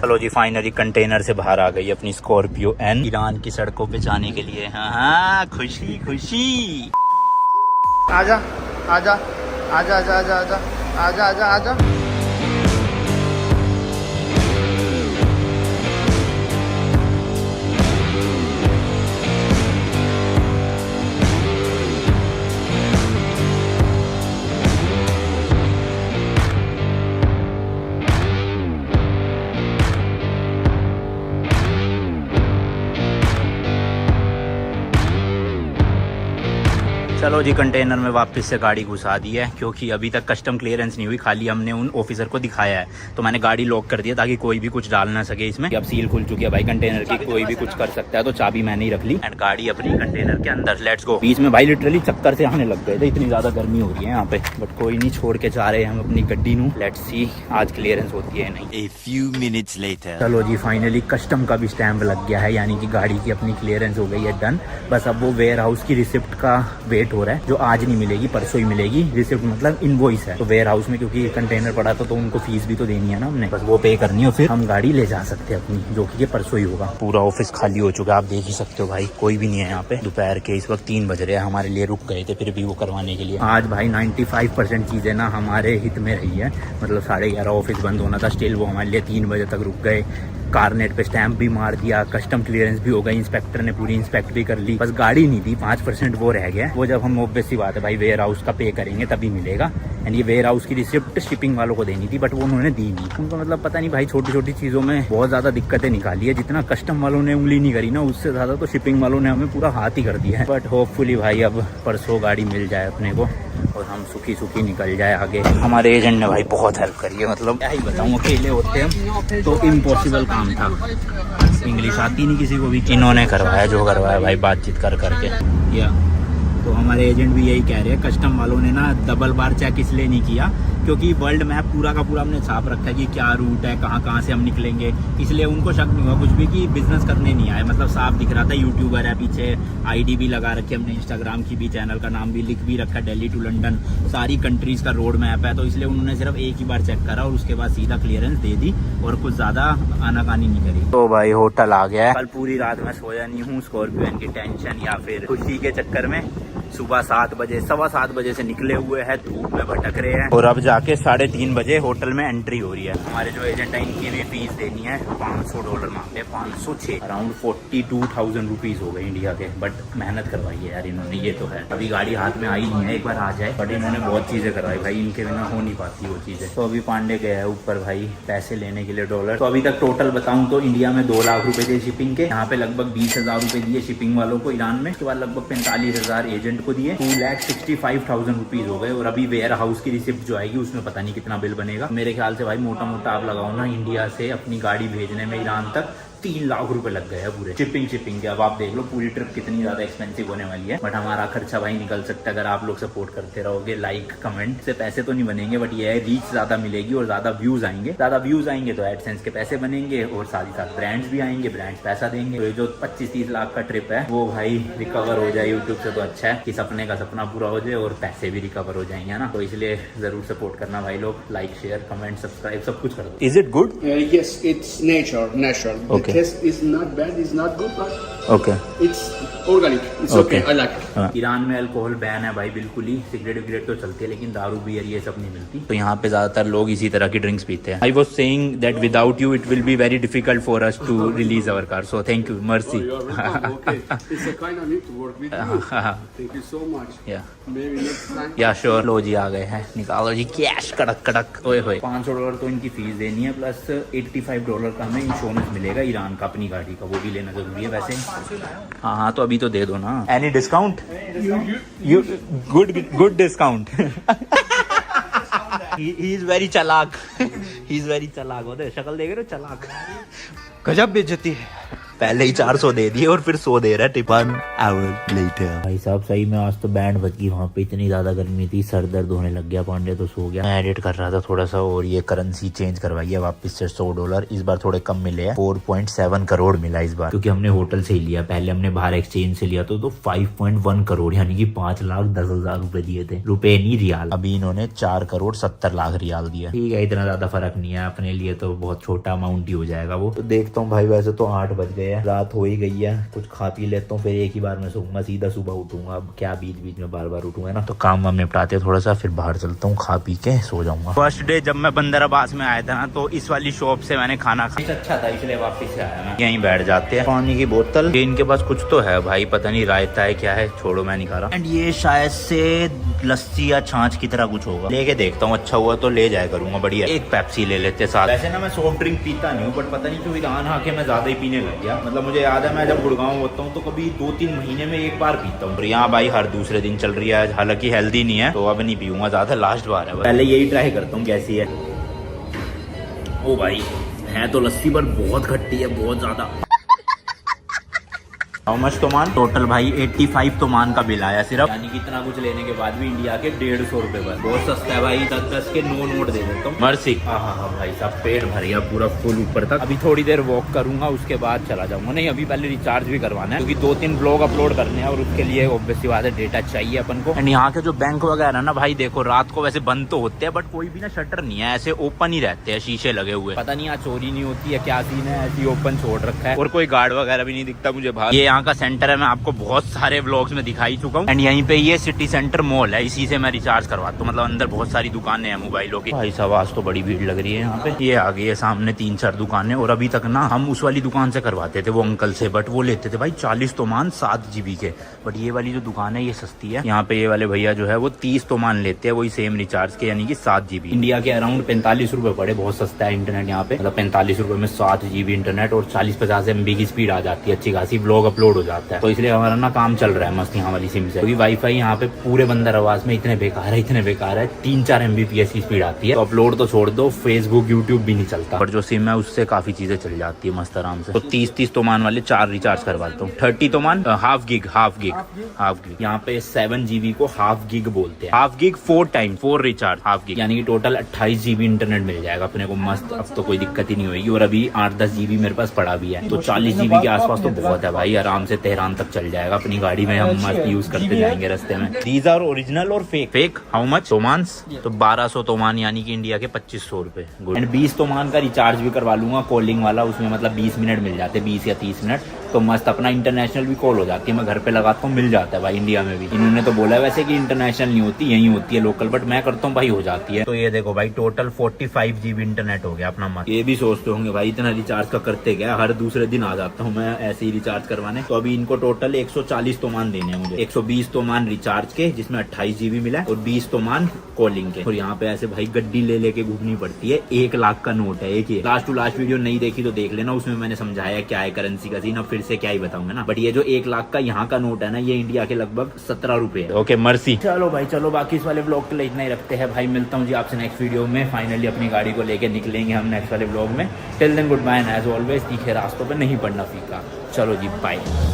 चलो जी finally container से बाहर आ गई अपनी स्कॉर्पियो एन ईरान की सड़कों पे जाने के लिए। हाँ खुशी खुशी। आजा आजा आजा आजा आजा आजा आजा आजा आजा। चलो जी कंटेनर में वापस से गाड़ी घुसा दी है, क्योंकि अभी तक कस्टम क्लियरेंस नहीं हुई, खाली हमने उन ऑफिसर को दिखाया है। तो मैंने गाड़ी लॉक कर दिया ताकि कोई भी कुछ डाल ना सके इसमें। अब सील खुल चुकी है भाई कंटेनर की, कोई भी कुछ कर सकता है। तो चाबी मैंने ही रख ली एंड गाड़ी अपनी कंटेनर के अंदर। Let's go. बीच में भाई लिटरली चक्कर से आने लग गए थे, इतनी ज्यादा गर्मी हो रही है यहाँ पे। बट कोई नहीं, छोड़ के जा रहे हैं हम अपनी गड्डी नू। लेट्स सी आज क्लियरेंस होती है नहीं। A few minutes later. चलो जी फाइनली कस्टम का भी स्टैंप लग गया है, यानी कि गाड़ी की अपनी क्लियरेंस हो गई है डन। बस अब वो वेयर हाउस की रिसिप्ट का वेट हो रहा है, जो आज नहीं मिलेगी परसों ही मिलेगी। रिसिप्ट मतलब इनवॉइस है। तो वेयर हाउस में क्योंकि कंटेनर पड़ा था तो उनको फीस भी तो देनी है ना हमने, बस वो पे करनी है, फिर हम गाड़ी ले जा सकते हैं अपनी, जो कि ये परसों ही होगा। पूरा ऑफिस खाली हो चुका है, आप देख ही सकते हो भाई, कोई भी नहीं है यहाँ पे। दोपहर के इस वक्त 3 बज रहे हैं, हमारे लिए रुक गए थे फिर भी वो करवाने के लिए। आज भाई 95% चीजें ना हमारे हित में रही है। मतलब 11:30 ऑफिस बंद होना था, स्टिल वो हमारे लिए 3 बजे तक रुक गए। कारनेट पे स्टैंप भी मार दिया, कस्टम क्लियरेंस भी हो गई, इंस्पेक्टर ने पूरी इंस्पेक्ट भी कर ली। बस गाड़ी नहीं दी, 5% वो रह गया। वो जब हम ऑब्वियस सी बात है भाई वेयर हाउस का पे करेंगे तभी मिलेगा। एंड ये वेयर हाउस की रिसिप्ट शिपिंग वालों को देनी थी, बट वो उन्होंने दी नहीं। उनको मतलब पता नहीं भाई, छोटी छोटी चीज़ों में बहुत ज़्यादा दिक्कतें निकाली है। जितना कस्टम वालों ने उंगली नहीं करी ना, उससे ज़्यादा तो शिपिंग वालों ने हमें पूरा हाथ ही कर दिया है। बट होपफुली भाई अब परसों गाड़ी मिल जाए अपने को और हम सुखी सुखी निकल जाए आगे। हमारे एजेंट ने भाई बहुत हेल्प करी है, मतलब क्या ही बताऊँ, अकेले होते हम तो इम्पॉसिबल काम था। इंग्लिश आती नहीं किसी को भी, इन्होंने करवाया जो करवाया भाई, बातचीत कर करके। या तो हमारे एजेंट भी यही कह रहे हैं, कस्टम वालों ने ना डबल बार चेक इसलिए नहीं किया क्योंकि वर्ल्ड मैप पूरा का पूरा हमने छाप रखा है कि क्या रूट है, कहाँ कहाँ से हम निकलेंगे। इसलिए उनको शक नहीं हुआ कुछ भी कि बिजनेस करने नहीं आए। मतलब साफ दिख रहा था, यूट्यूबर है पीछे, आईडी भी लगा रखी है हमने, इंस्टाग्राम की भी, चैनल का नाम भी लिख भी रखा, दिल्ली टू लंदन, सारी कंट्रीज का रोड मैप है। तो इसलिए उन्होंने सिर्फ एक ही बार चेक करा और उसके बाद सीधा क्लियरेंस दे दी और कुछ ज्यादा आनाकानी नहीं करी। तो भाई होटल आ गया है। कल पूरी रात मैं सोया नहीं हूँ, स्कॉर्पियो की टेंशन या फिर खुशी के चक्कर में। सुबह 7 बजे 7:15 बजे से निकले हुए हैं, धूप में भटक रहे हैं और अब जाके 3:30 बजे होटल में एंट्री हो रही है। हमारे जो एजेंट है इनकी भी फीस देनी है, $500 मांगते हैं, 506, अराउंड 42,000 रुपीज हो गए इंडिया के। बट मेहनत करवाई है यार इन्होंने, ये तो है। अभी गाड़ी हाथ में आई नहीं है, एक बार आ जाए। बट इन्होंने बहुत चीजें करवाई भाई, इनके बिना हो नहीं पाती वो चीजें। तो अभी पांडे गया है ऊपर भाई पैसे लेने के लिए डॉलर। तो अभी तक टोटल बताऊं तो इंडिया में 2 लाख रुपए थे शिपिंग के, यहाँ पे लगभग 20,000 रुपए दिए शिपिंग वालों को ईरान में। उसके बाद लगभग 45,000 एजेंट को दिए, 2,65,000 रुपीज हो गए। और अभी वेयर हाउस की रिसिप्ट जो आएगी उसमें पता नहीं कितना बिल बनेगा। मेरे ख्याल से भाई मोटा मोटा आप लगाओ ना, इंडिया से अपनी गाड़ी भेजने में ईरान तक 3 लाख रुपए लग गए हैं पूरे शिपिंग के। अब आप देख लो पूरी ट्रिप कितनी ज्यादा एक्सपेंसिव होने वाली है। बट हमारा खर्चा भाई निकल सकता है अगर आप लोग सपोर्ट करते रहोगे। लाइक कमेंट से पैसे तो नहीं बनेंगे, बट ये है रीच ज्यादा मिलेगी और ज्यादा व्यूज आएंगे। ज्यादा व्यूज आएंगे तो एडसेंस के पैसे बनेंगे और साथ ही साथ ब्रांड्स भी आएंगे, ब्रांड्स पैसा देंगे। तो ये जो 25-30 लाख का ट्रिप है वो भाई रिकवर हो जाए यूट्यूब से, तो अच्छा है कि सपने का सपना पूरा हो जाए और पैसे भी रिकवर हो जाएंगे ना। तो इसलिए जरूर सपोर्ट करना भाई लोग, लाइक शेयर कमेंट सब्सक्राइब सब कुछ कर दो। Is it good? Yes, it's natural. The Okay. taste is not bad, it's not good, but okay it's organic. It's okay. I like it. Iran में अल्कोहल बैन है भाई बिल्कुल ही। Cigarette विगरेट तो चलती है लेकिन दारू बियर ये सब नहीं मिलती। तो यहाँ पे ज्यादातर लोग इसी तरह की ड्रिंक्स पीते हैं। I was saying that without you it will be very difficult for us to release our car, so thank you, मर्सी। You're welcome. Okay. It's a kind of need to work with you. Thank you so much. या Maybe next time. या sure. लो जी आ गए हैं, निकालो जी cash कड़क कड़क। ओए होए, $500 तो इनकी फीस देनी है, प्लस $85 का हमें इंश्योरेंस मिलेगा ईरान का अपनी गाड़ी का, वो भी लेना जरूरी है वैसे। हाँ हाँ तो अभी तो दे दो ना। Any discount? You good discount. He is very चालाक, ही इज वेरी चालाक। होते शक्ल देख रहे हो, चालाक। गजब बेइज्जती है। पहले ही 400 दे दिए और फिर 100 दे रहा है टिप। 1 hour later। भाई साहब सही में आज तो बैंड बज गई वहाँ पे, इतनी ज्यादा गर्मी थी, सर दर्द होने लग गया। पांडे तो सो गया, मैं एडिट कर रहा था थोड़ा सा। और ये करेंसी चेंज करवाई है वापस से $100, इस बार थोड़े कम मिले हैं। 4.7 करोड़ मिला इस बार, क्योंकि हमने होटल से ही लिया, पहले हमने बाहर एक्सचेंज से लिया तो 5.1 करोड़ यानी कि 5,10,000 रुपए दिए थे, रुपए नहीं रियाल। अभी इन्होंने 4,70,00,000 रियाल दिया। ठीक है, इतना ज्यादा फर्क नहीं है, अपने लिए तो बहुत छोटा अमाउंट ही हो जाएगा वो। तो देखता हूँ भाई, वैसे तो 8 बज गए हैं, रात हो ही गई है, कुछ खा पी लेता हूँ, फिर एक ही बार में सोऊंगा, सीधा सुबह उठूंगा। अब क्या बीच बीच में बार बार उठूंगा ना, तो काम वाम निपटाते थोड़ा सा, फिर बाहर चलता हूँ, खा पी के सो जाऊंगा। फर्स्ट डे जब मैं बंदर अब्बास में आया था ना, तो इस वाली शॉप से मैंने खाना खाया, अच्छा था, इसलिए वापस से आया मैं। यहीं बैठ जाते हैं, पानी की बोतल, इनके पास कुछ तो है भाई, पता नहीं रायता है क्या है, छोड़ो मैं नहीं खा रहा। एंड ये शायद से लस्सी या छाछ की तरह कुछ होगा, लेके देखता हूँ, अच्छा हुआ तो ले जाया करूंगा। बढ़िया, एक पेप्सी ले लेते साथ। वैसे ना मैं सॉफ्ट ड्रिंक पीता नहीं हूँ, बट पता नहीं क्यों ईरान आके मैं ज्यादा ही पीने लग गया। मतलब मुझे याद है, मैं जब गुड़गांव होता हूँ तो कभी 2-3 महीने में एक बार पीता हूँ। यहाँ भाई हर दूसरे दिन चल रही है, हालांकि हेल्दी नहीं है, तो अब नहीं पीऊंगा ज्यादा, लास्ट बार है। पहले यही ट्राई करता हूँ कैसी है। ओ भाई, है तो लस्सी पर बहुत खट्टी है, बहुत ज्यादा। How much तोमान? टोटल भाई 85 तोमान का बिल आया सिर्फ, यानी कि इतना कुछ लेने के बाद भी इंडिया के 150 रुपए पर। बहुत सस्ता है भाई, 10-10 के नोट दे देता हूँ। मर्सी। हाँ भाई साहब, पेट भर गया पूरा फुल ऊपर तक। अभी थोड़ी देर वॉक करूंगा, उसके बाद चला जाऊंगा। नहीं, अभी पहले रिचार्ज भी करवाना है, क्योंकि 2-3 ब्लॉग अपलोड करने हैं, और उसके लिए ऑब्वियसली बात है, डेटा चाहिए अपन को। एंड यहाँ के जो बैंक वगैरह ना भाई, देखो रात को वैसे बंद तो होते हैं, बट कोई भी ना शटर नहीं है, ऐसे ओपन ही रहते हैं, शीशे लगे हुए। पता नहीं यहाँ चोरी नहीं होती है क्या सीन है, ऐसी ओपन छोड़ रखा है, और कोई गार्ड वगैरह भी नहीं दिखता मुझे बाहर। ये यहाँ का सेंटर है, मैं आपको बहुत सारे व्लॉग्स में दिखाई चुका हूँ। एंड यहीं पे ये सिटी सेंटर मॉल है, इसी से मैं रिचार्ज करवाता हूँ। मतलब अंदर बहुत सारी दुकानें हैं मोबाइलों की। भाई साहब आज तो बड़ी भीड़ लग रही है यहाँ पे। ये आ गई है सामने 3-4 दुकानें, और अभी तक ना हम उस वाली दुकान से करवाते थे वो अंकल से, बट वो लेते थे भाई 40 तोमान 7 GB के। बट ये वाली जो दुकान है ये सस्ती है। यहाँ पे ये वाले भैया जो है वो 30 तोमान लेते हैं, वही सेम रिचार्ज के, यानी कि 7 GB। इंडिया के अराउंड 45 रुपए पड़े, बहुत सस्ता है इंटरनेट यहाँ पे। मतलब 45 रुपए में 7 GB इंटरनेट और 40-50 MB की स्पीड आ जाती है, अच्छी खासी ब्लॉग अपलोड हो जाता है। तो इसलिए हमारा ना काम चल रहा है मस्त यहाँ वाली सिम से, क्योंकि वाईफाई यहाँ पे पूरे बंदर आवाज में इतने बेकार है, 3-4 MBPS की स्पीड आती है। तो अपलोड तो छोड़ दो, फेसबुक यूट्यूब भी नहीं चलता, पर जो सिम है उससे काफी चीजें चल जाती है मस्त आराम से। तो 30 तोमान वाले 4 रिचार्ज करवाता हूँ। 30 तोमान हाफ गिग। यहाँ पे 7 GB को हाफ गिग बोलते हैं। Half gig 4 recharge half gig, यानी कि टोटल 28 GB इंटरनेट मिल जाएगा अपने को मस्त। अब तो कोई दिक्कत ही नहीं होगी। और अभी 8-10 GB मेरे पास पड़ा भी है, तो 40 GB के आसपास तो बहुत है भाई, आराम से तेहरान तक चल जाएगा अपनी गाड़ी में, हम मस्त यूज करते जाएंगे रास्ते में। दीज आर ओरिजिनल और फेक। How much tomans? तो 1200 तोमान, यानी कि इंडिया के 2500 रुपए। एंड 20 तोमान का रिचार्ज भी करवा लूंगा, कॉलिंग वाला। उसमें मतलब 20 मिनट मिल जाते, 20 या 30 मिनट, तो मस्त अपना इंटरनेशनल भी कॉल हो जाती है। मैं घर पे लगाता हूँ, मिल जाता है भाई इंडिया में भी। इन्होंने तो बोला वैसे कि इंटरनेशनल नहीं होती, यही होती है लोकल, बट मैं करता हूँ भाई, हो जाती है। तो ये देखो भाई, टोटल 45 GB इंटरनेट हो गया अपना मस्त। ये भी सोचते होंगे भाई इतना रिचार्ज का करते क्या, हर दूसरे दिन आ जाता हूँ मैं ऐसे ही रिचार्ज करवाने। तो अभी इनको टोटल 140 तोमान देने हैं मुझे। 120 तोमान रिचार्ज के, जिसमें 28 GB मिला, और 20 तोमान कॉलिंग के। और यहाँ पे ऐसे भाई गड्डी ले लेके घूमनी पड़ती है। 1 लाख का नोट है एक ही। लास्ट टू लास्ट वीडियो नहीं देखी तो देख लेना, उसमें मैंने समझाया क्या है करेंसी का सीन। अब फिर से क्या ही बताऊंगा ना, बट ये जो 1 लाख का यहाँ का नोट है ना, ये इंडिया के लगभग 17 रुपए है। Okay mercy. चलो भाई चलो, बाकी इस वाले ब्लॉग के लिए इतना ही रखते हैं भाई। मिलता हूँ जी आपसे नेक्स्ट वीडियो में। फाइनली अपनी गाड़ी को लेके निकलेंगे हम नेक्स्ट वाले ब्लॉग में। Till then good bye, as always तीखे रास्तों पे नहीं पड़ना फीका। चलो जी बाय।